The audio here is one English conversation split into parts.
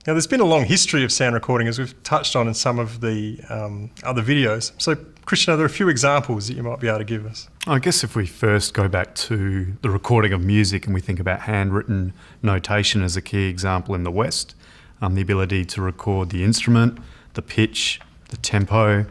Now, there's been a long history of sound recording, as we've touched on in some of the other videos. So, Christian, are there a few examples that you might be able to give us? I guess if we first go back to the recording of music and we think about handwritten notation as a key example in the West, the ability to record the instrument, the pitch, the tempo,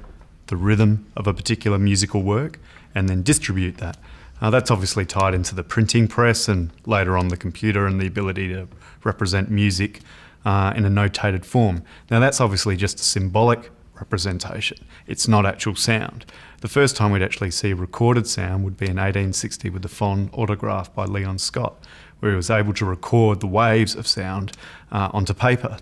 the rhythm of a particular musical work, and then distribute that. That's obviously tied into the printing press and later on the computer and the ability to represent music in a notated form. Now that's obviously just a symbolic representation. It's not actual sound. The first time we'd actually see recorded sound would be in 1860 with the phonograph by Leon Scott, where he was able to record the waves of sound onto paper.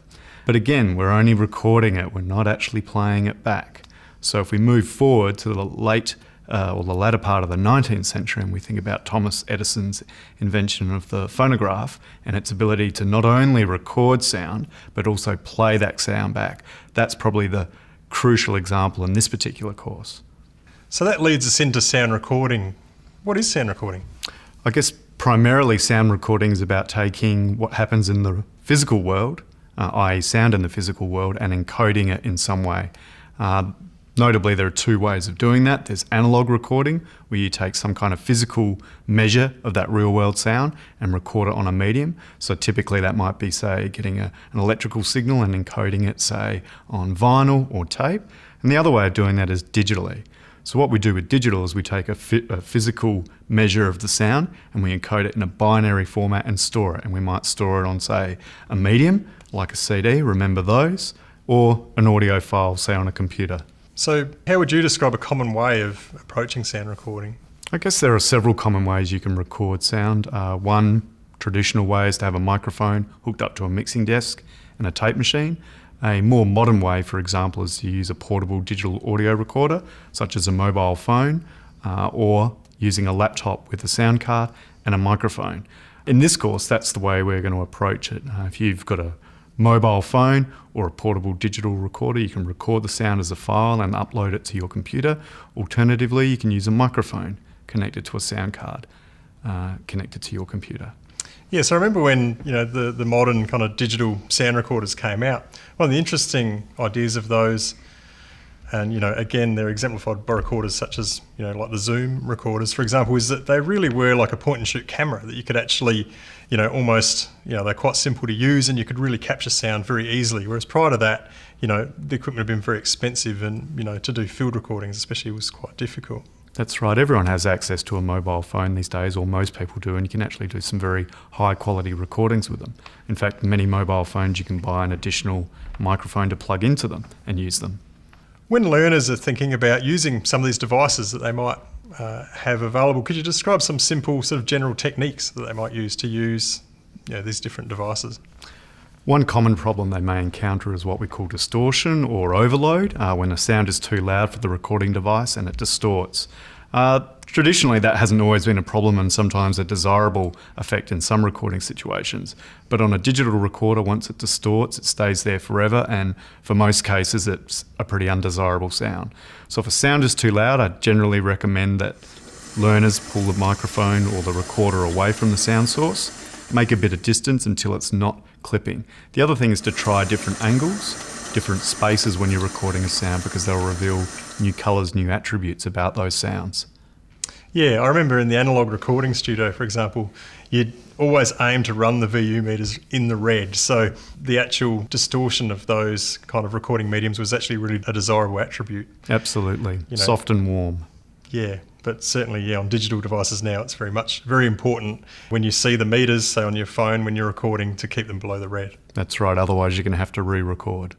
But again, we're only recording it, we're not actually playing it back. So if we move forward to the latter part of the 19th century and we think about Thomas Edison's invention of the phonograph and its ability to not only record sound but also play that sound back, that's probably the crucial example in this particular course. So that leads us into sound recording. What is sound recording? I guess primarily sound recording is about taking what happens in the physical world, i.e. sound in the physical world, and encoding it in some way. Notably, there are two ways of doing that. There's analog recording, where you take some kind of physical measure of that real-world sound and record it on a medium. So typically that might be, say, getting an electrical signal and encoding it, say, on vinyl or tape. And the other way of doing that is digitally. So what we do with digital is we take a physical measure of the sound and we encode it in a binary format and store it. And we might store it on, say, a medium, like a CD, remember those, or an audio file, say, on a computer. So how would you describe a common way of approaching sound recording? I guess there are several common ways you can record sound. One traditional way is to have a microphone hooked up to a mixing desk and a tape machine. A more modern way, for example, is to use a portable digital audio recorder, such as a mobile phone, or using a laptop with a sound card and a microphone. In this course, that's the way we're going to approach it. If you've got a mobile phone or a portable digital recorder, you can record the sound as a file and upload it to your computer. Alternatively, you can use a microphone connected to a sound card connected to your computer. Yes, I remember when the modern kind of digital sound recorders came out. One of the interesting ideas of those, and again they're exemplified by recorders such as like the Zoom recorders, for example, is that they really were like a point and shoot camera that you could actually almost they're quite simple to use and you could really capture sound very easily. Whereas prior to that, the equipment had been very expensive and to do field recordings especially was quite difficult. That's right. Everyone has access to a mobile phone these days, or most people do, and you can actually do some very high quality recordings with them. In fact, many mobile phones you can buy an additional microphone to plug into them and use them. When learners are thinking about using some of these devices that they might have available, could you describe some simple sort of general techniques that they might use to use these different devices? One common problem they may encounter is what we call distortion or overload, when the sound is too loud for the recording device and it distorts. Traditionally, that hasn't always been a problem and sometimes a desirable effect in some recording situations. But on a digital recorder, once it distorts, it stays there forever, and for most cases, it's a pretty undesirable sound. So if a sound is too loud, I generally recommend that learners pull the microphone or the recorder away from the sound source, make a bit of distance until it's not clipping. The other thing is to try different angles, different spaces when you're recording a sound, because they'll reveal new colours, new attributes about those sounds. Yeah, I remember in the analog recording studio, for example, you'd always aim to run the VU meters in the red. So the actual distortion of those kind of recording mediums was actually really a desirable attribute. Absolutely. Soft and warm. Yeah, but certainly, on digital devices now, it's very important when you see the meters, say on your phone when you're recording, to keep them below the red. That's right, otherwise you're going to have to re-record.